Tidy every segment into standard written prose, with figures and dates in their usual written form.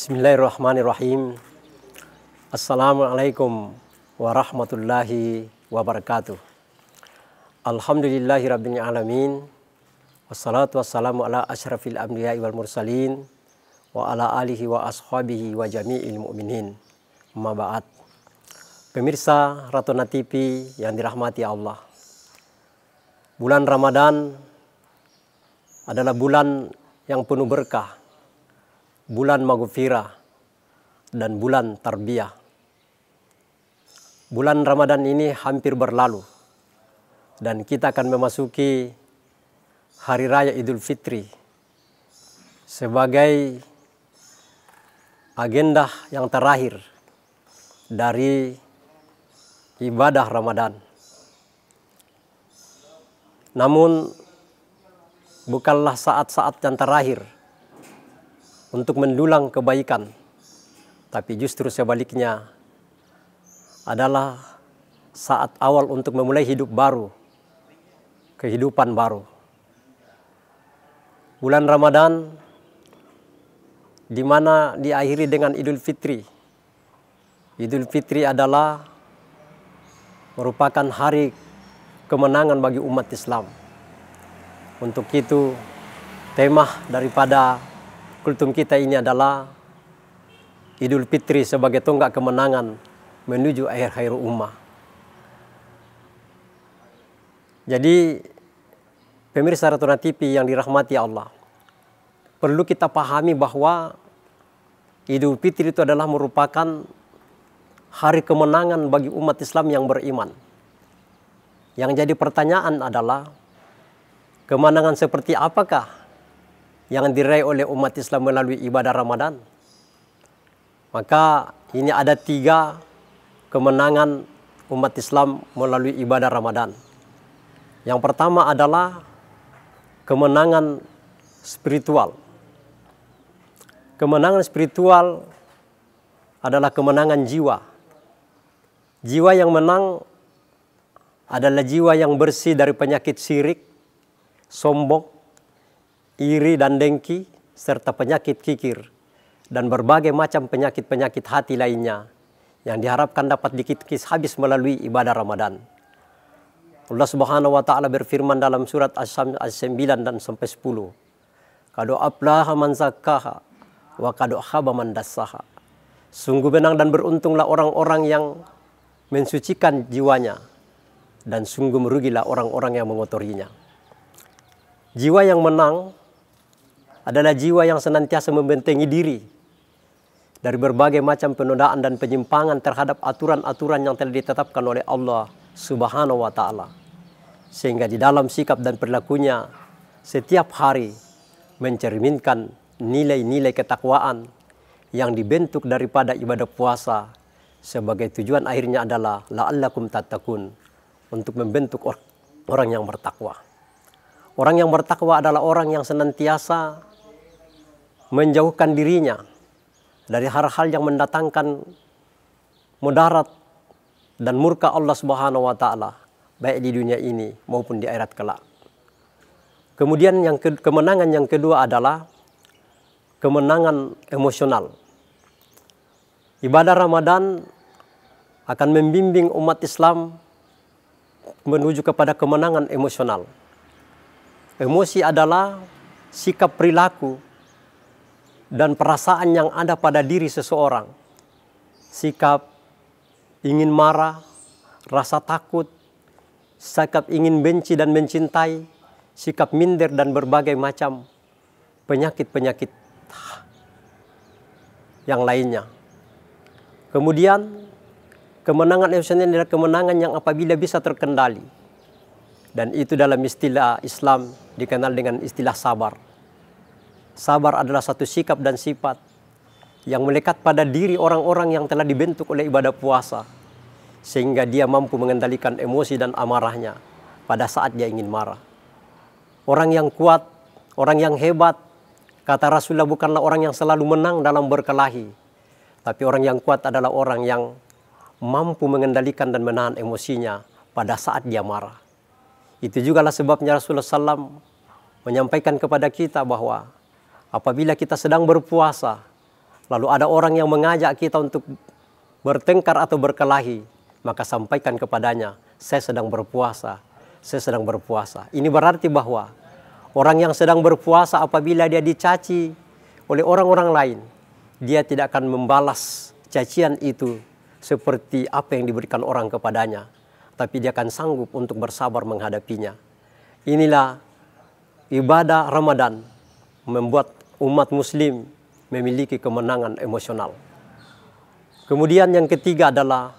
Bismillahirrahmanirrahim. Assalamualaikum warahmatullahi wabarakatuh. Alhamdulillahi rabbil alamin. Wassalatu wassalamu ala asyrafil anbiya'i wal mursalin wa ala alihi wa ashabihi wa jami'il mu'minin. Amma ba'd. Pemirsa Ratuna TV yang dirahmati Allah. Bulan Ramadan adalah bulan yang penuh berkah, bulan maghfirah dan bulan tarbiyah. Bulan Ramadan ini hampir berlalu dan kita akan memasuki Hari Raya Idul Fitri sebagai agenda yang terakhir dari ibadah Ramadan. Namun bukanlah saat-saat yang terakhir untuk mendulang kebaikan, tapi justru sebaliknya adalah saat awal untuk memulai hidup baru, kehidupan baru. Bulan Ramadan di mana diakhiri dengan Idul Fitri. Idul Fitri adalah merupakan hari kemenangan bagi umat Islam. Untuk itu tema daripada kultum kita ini adalah Idul Fitri sebagai tonggak kemenangan menuju akhir hayat ummah. Jadi pemirsa Ratuna TV yang dirahmati Allah, perlu kita pahami bahwa Idul Fitri itu adalah merupakan hari kemenangan bagi umat Islam yang beriman. Yang jadi pertanyaan adalah kemenangan seperti apakah yang diraih oleh umat Islam melalui ibadah Ramadan? Maka ini ada 3 kemenangan umat Islam melalui ibadah Ramadan. Yang pertama adalah kemenangan spiritual. Kemenangan spiritual adalah kemenangan jiwa. Jiwa yang menang adalah jiwa yang bersih dari penyakit syirik, sombong, iri dan dengki, serta penyakit kikir, dan berbagai macam penyakit-penyakit hati lainnya yang diharapkan dapat dikikis habis melalui ibadah Ramadan. Allah Subhanahu wa Ta'ala berfirman dalam surat As-9 dan sampai 10. Qad aflaha man zakkaha wa qad khaba man dassaha. Sungguh menang dan beruntunglah orang-orang yang mensucikan jiwanya, dan sungguh merugilah orang-orang yang mengotorinya. Jiwa yang menang adalah jiwa yang senantiasa membentengi diri dari berbagai macam penodaan dan penyimpangan terhadap aturan-aturan yang telah ditetapkan oleh Allah Subhanahu wa Ta'ala. Sehingga di dalam sikap dan perilakunya setiap hari mencerminkan nilai-nilai ketakwaan yang dibentuk daripada ibadah puasa, sebagai tujuan akhirnya adalah la'allakum tattaqun, untuk membentuk orang yang bertakwa. Orang yang bertakwa adalah orang yang senantiasa menjauhkan dirinya dari hal-hal yang mendatangkan mudarat dan murka Allah Subhanahu wa Ta'ala, baik di dunia ini maupun di akhirat kelak. Kemudian kemenangan yang kedua adalah kemenangan emosional. Ibadah Ramadan akan membimbing umat Islam menuju kepada kemenangan emosional. Emosi adalah sikap perilaku dan perasaan yang ada pada diri seseorang. Sikap ingin marah, rasa takut, sikap ingin benci dan mencintai, sikap minder dan berbagai macam penyakit-penyakit yang lainnya. Kemudian kemenangan emosional adalah kemenangan yang apabila bisa terkendali. Dan itu dalam istilah Islam dikenal dengan istilah sabar. Sabar adalah satu sikap dan sifat yang melekat pada diri orang-orang yang telah dibentuk oleh ibadah puasa, sehingga dia mampu mengendalikan emosi dan amarahnya pada saat dia ingin marah. Orang yang kuat, orang yang hebat, kata Rasulullah, bukanlah orang yang selalu menang dalam berkelahi, tapi orang yang kuat adalah orang yang mampu mengendalikan dan menahan emosinya pada saat dia marah. Itu jugalah sebabnya Rasulullah SAW menyampaikan kepada kita bahwa apabila kita sedang berpuasa lalu ada orang yang mengajak kita untuk bertengkar atau berkelahi, maka sampaikan kepadanya, saya sedang berpuasa, saya sedang berpuasa. Ini berarti bahwa orang yang sedang berpuasa apabila dia dicaci oleh orang-orang lain, dia tidak akan membalas cacian itu seperti apa yang diberikan orang kepadanya, tapi dia akan sanggup untuk bersabar menghadapinya. Inilah ibadah Ramadan membuat umat muslim memiliki kemenangan emosional. Kemudian yang ketiga adalah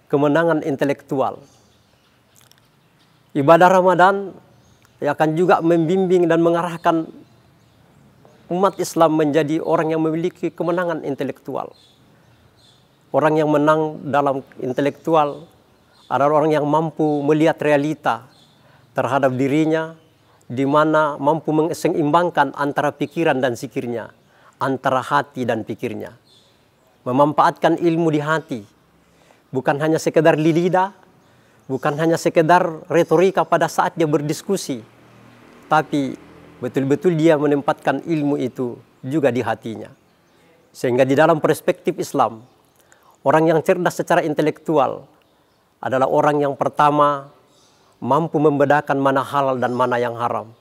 kemenangan intelektual. Ibadah Ramadan akan juga membimbing dan mengarahkan umat Islam menjadi orang yang memiliki kemenangan intelektual. Orang yang menang dalam intelektual adalah orang yang mampu melihat realita terhadap dirinya, di mana mampu mengimbangkan antara pikiran dan zikirnya, antara hati dan pikirnya. Memanfaatkan ilmu di hati, bukan hanya sekedar di lidah, bukan hanya sekedar retorika pada saat dia berdiskusi, tapi betul-betul dia menempatkan ilmu itu juga di hatinya. Sehingga di dalam perspektif Islam, orang yang cerdas secara intelektual adalah orang yang pertama mampu membedakan mana halal dan mana yang haram.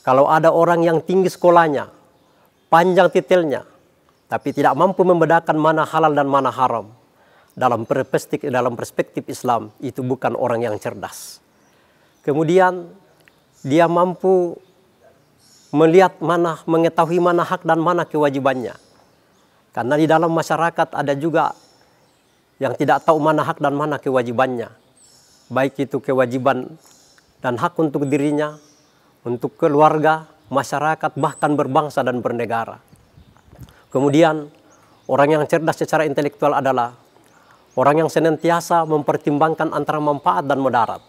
Kalau ada orang yang tinggi sekolahnya, panjang titelnya, tapi tidak mampu membedakan mana halal dan mana haram, dalam perspektif Islam itu bukan orang yang cerdas. Kemudian dia mampu mengetahui mana hak dan mana kewajibannya. Karena di dalam masyarakat ada juga yang tidak tahu mana hak dan mana kewajibannya. Baik itu kewajiban dan hak untuk dirinya, untuk keluarga, masyarakat, bahkan berbangsa dan bernegara. Kemudian orang yang cerdas secara intelektual adalah orang yang senantiasa mempertimbangkan antara manfaat dan mudarat.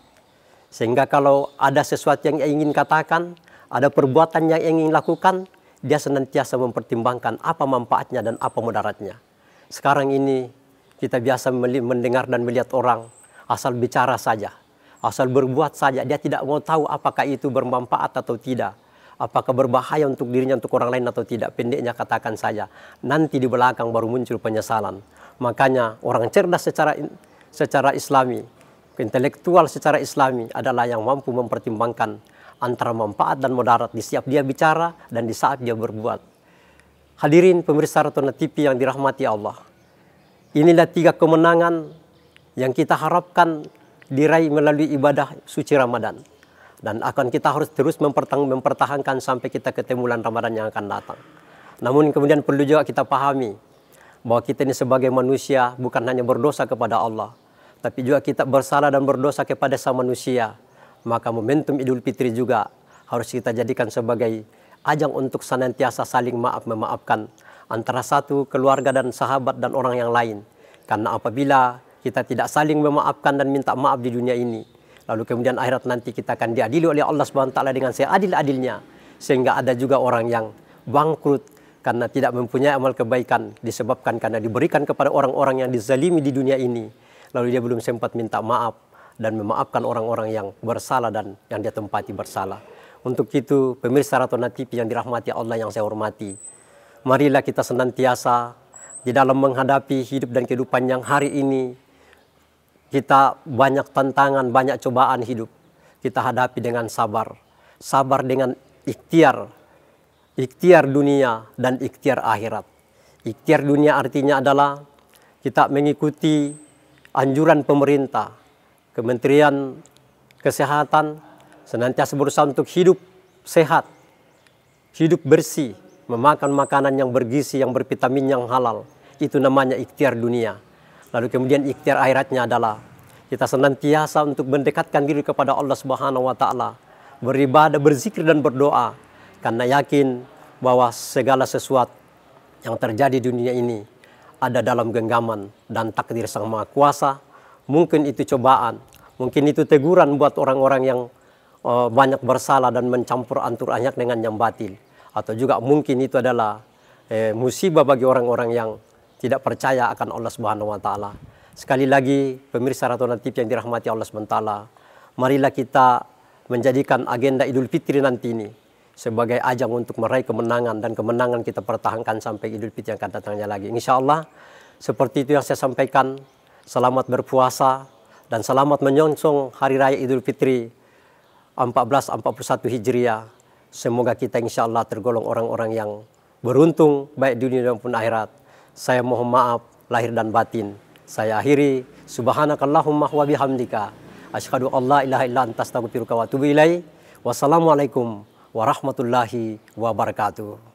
Sehingga kalau ada sesuatu yang ingin katakan, ada perbuatan yang ingin lakukan, dia senantiasa mempertimbangkan apa manfaatnya dan apa mudaratnya. Sekarang ini kita biasa mendengar dan melihat orang asal bicara saja, asal berbuat saja, dia tidak mau tahu apakah itu bermanfaat atau tidak, apakah berbahaya untuk dirinya, untuk orang lain atau tidak. Pendeknya katakan saja, nanti di belakang baru muncul penyesalan. Makanya orang cerdas secara Islami, intelektual secara Islami adalah yang mampu mempertimbangkan antara manfaat dan mudarat di setiap dia bicara dan di saat dia berbuat. Hadirin pemirsa Rontona TV yang dirahmati Allah, inilah 3 kemenangan yang kita harapkan diraih melalui ibadah suci Ramadan. Dan akan kita harus terus mempertahankan sampai kita ketemu bulan Ramadan yang akan datang. Namun kemudian perlu juga kita pahami bahwa kita ini sebagai manusia bukan hanya berdosa kepada Allah, tapi juga kita bersalah dan berdosa kepada sama manusia. Maka momentum Idul Fitri juga harus kita jadikan sebagai ajang untuk senantiasa saling memaafkan antara satu keluarga dan sahabat dan orang yang lain. Karena apabila kita tidak saling memaafkan dan minta maaf di dunia ini, lalu kemudian akhirat nanti kita akan diadili oleh Allah SWT dengan seadil-adilnya. Sehingga ada juga orang yang bangkrut karena tidak mempunyai amal kebaikan disebabkan karena diberikan kepada orang-orang yang dizalimi di dunia ini, lalu dia belum sempat minta maaf dan memaafkan orang-orang yang bersalah dan yang dia tempati bersalah. Untuk itu pemirsa Rontona TV yang dirahmati Allah yang saya hormati, marilah kita senantiasa di dalam menghadapi hidup dan kehidupan yang hari ini kita banyak tantangan, banyak cobaan hidup, kita hadapi dengan sabar. Sabar dengan ikhtiar. Ikhtiar dunia dan ikhtiar akhirat. Ikhtiar dunia artinya adalah kita mengikuti anjuran pemerintah, Kementerian Kesehatan, senantiasa berusaha untuk hidup sehat, hidup bersih, memakan makanan yang bergizi, yang bervitamin, yang halal. Itu namanya ikhtiar dunia. Lalu kemudian ikhtiar akhiratnya adalah kita senantiasa untuk mendekatkan diri kepada Allah Subhanahu wa taala, beribadah, berzikir dan berdoa karena yakin bahwa segala sesuatu yang terjadi di dunia ini ada dalam genggaman dan takdir Sang Maha Kuasa. Mungkin itu cobaan, mungkin itu teguran buat orang-orang yang banyak bersalah dan mencampur antur anyak dengan yang batil, atau juga mungkin itu adalah musibah bagi orang-orang yang tidak percaya akan Allah Subhanahu wa taala. Sekali lagi pemirsa Rontona TV yang dirahmati Allah SWT, marilah kita menjadikan agenda Idul Fitri nanti ini sebagai ajang untuk meraih kemenangan, dan kemenangan kita pertahankan sampai Idul Fitri yang akan datangnya lagi. Insya Allah seperti itu yang saya sampaikan. Selamat berpuasa dan selamat menyongsong Hari Raya Idul Fitri 1441 Hijriah. Semoga kita insya Allah tergolong orang-orang yang beruntung baik dunia maupun akhirat. Saya mohon maaf lahir dan batin. Saya akhiri, subhanakallahumma wa bihamdika asyhadu an la ilaha illa anta astaghfiruka wa atubu ilaik. Wassalamualaikum warahmatullahi wabarakatuh.